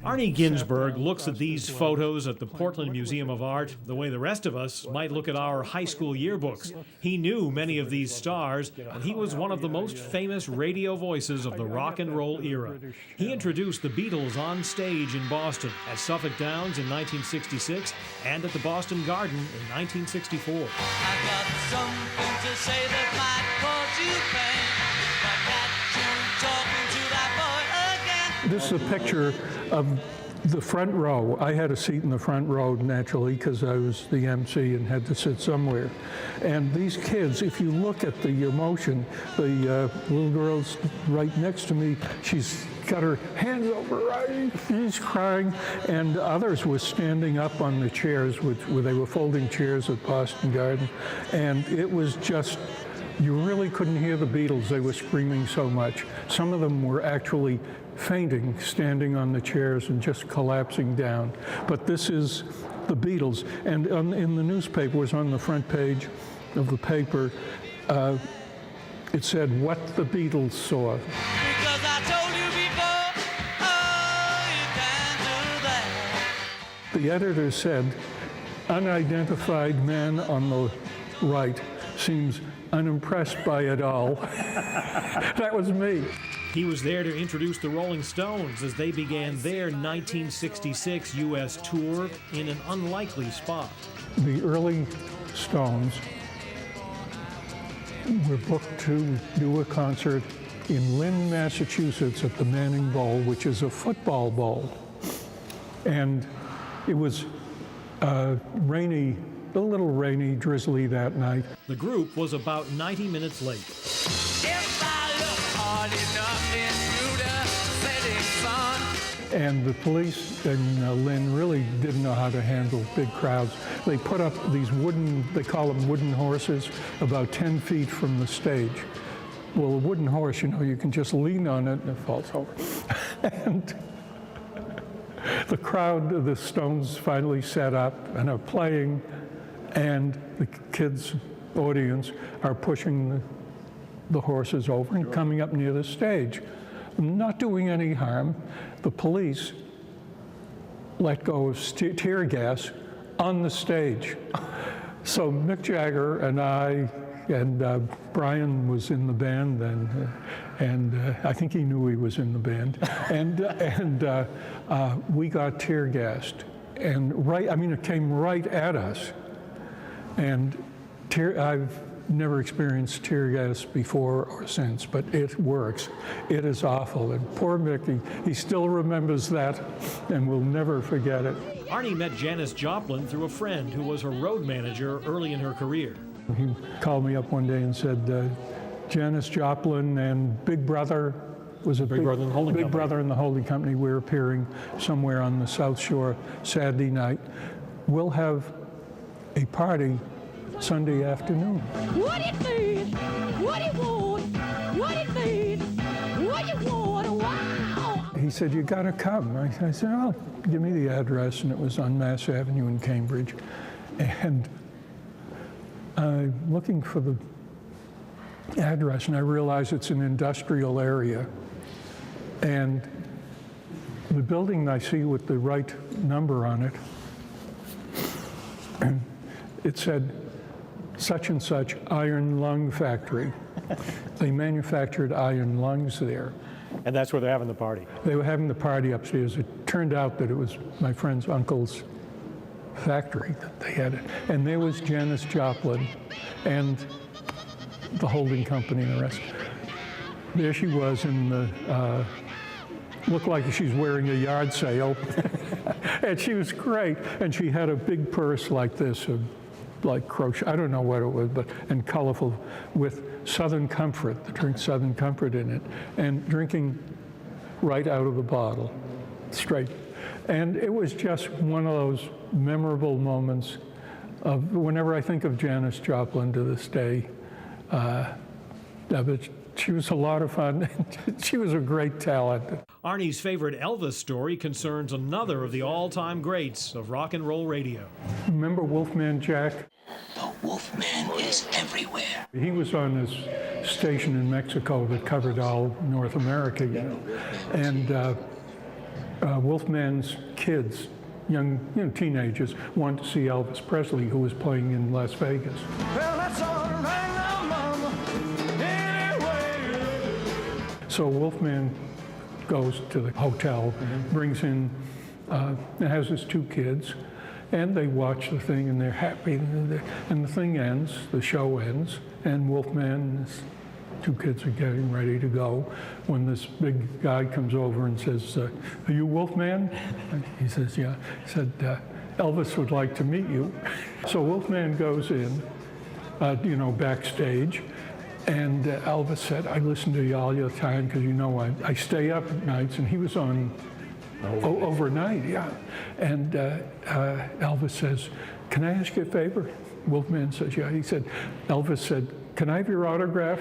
Arnie Ginsburg looks at these photos at the Portland Museum of Art the way the rest of us might look at our high school yearbooks. He knew many of these stars, and he was one of the most famous radio voices of the rock and roll era. He introduced the Beatles on stage in Boston, at Suffolk Downs in 1966, and at the Boston Garden in 1964. I've got something to say that might cause you pain. This is a picture of the front row. I had a seat in the front row naturally because I was the MC and had to sit somewhere. And these kids, if you look at the emotion, the little girl's right next to me, she's got her hands over her eyes, she's crying, and others were standing up on the chairs, where they were folding chairs at Boston Garden, and it was just, you really couldn't hear the Beatles. They were screaming so much. Some of them were actually fainting, standing on the chairs and just collapsing down. But this is the Beatles. And in the newspaper, it was on the front page of the paper, it said, "What the Beatles saw." Because I told you before, oh, you can't do that. The editor said, "Unidentified man on the right seems unimpressed by it all." That was me. He was there to introduce the Rolling Stones as they began their 1966 U.S. tour in an unlikely spot. The early Stones were booked to do a concert in Lynn, Massachusetts at the Manning Bowl, which is a football bowl. And it was rainy, a little rainy, drizzly that night. The group was about 90 minutes late. And the police in Lynn really didn't know how to handle big crowds. They put up these wooden, they call them wooden horses, about 10 feet from the stage. Well, a wooden horse, you know, you can just lean on it and it falls over. And the crowd, the Stones finally set up and are playing, and the kids' audience are pushing the horses over and coming up near the stage. Not doing any harm. The police let go of tear gas on the stage. So Mick Jagger and I, and Brian was in the band then, and I think he knew he was in the band, and we got tear gassed. And it came right at us. And I've never experienced tear gas before or since, but it works. It is awful. And poor Mickey, he still remembers that and will never forget it. Arnie met Janis Joplin through a friend who was her road manager early in her career. He called me up one day and said, Janis Joplin and Big Brother was a Big Brother in the Holding Company. We're appearing somewhere on the South Shore Saturday night. We'll have a party Sunday afternoon. What it means, what it want, what it means, what you want, wow! He said, "You gotta come." I said, "Oh, give me the address," and it was on Mass Avenue in Cambridge. And I'm looking for the address, and I realize it's an industrial area. And the building I see with the right number on it, and it said, "Such and such iron lung factory." They manufactured iron lungs there. And that's where they're having the party. They were having the party upstairs. It turned out that it was my friend's uncle's factory that they had it. And there was Janis Joplin and the holding company and the rest. There she was in the, looked like she's wearing a yard sale. And she was great. And she had a big purse like this, like crochet, I don't know what it was, and colorful, with Southern Comfort, the drink Southern Comfort in it, and drinking right out of the bottle, straight. And it was just one of those memorable moments of, whenever I think of Janis Joplin to this day, she was a lot of fun. She was a great talent. Arnie's favorite Elvis story concerns another of the all-time greats of rock and roll radio. Remember Wolfman Jack? The Wolfman is everywhere. He was on this station in Mexico that covered all North America, you know. And Wolfman's kids, young teenagers, wanted to see Elvis Presley, who was playing in Las Vegas. Well, that's all right now, mama. Anyway. So Wolfman goes to the hotel, brings in, and has his 2 kids, and they watch the thing, and they're happy, and the thing ends, the show ends, and Wolfman and his 2 kids are getting ready to go when this big guy comes over and says, "Are you Wolfman?" And he says, "Yeah." He said, "Elvis would like to meet you." So Wolfman goes in, backstage, and Elvis said, "I listen to you all the time because I stay up at nights," and he was on overnight, yeah. And Elvis says, "Can I ask you a favor?" Wolfman says, "Yeah." He said, Elvis said, "Can I have your autograph?"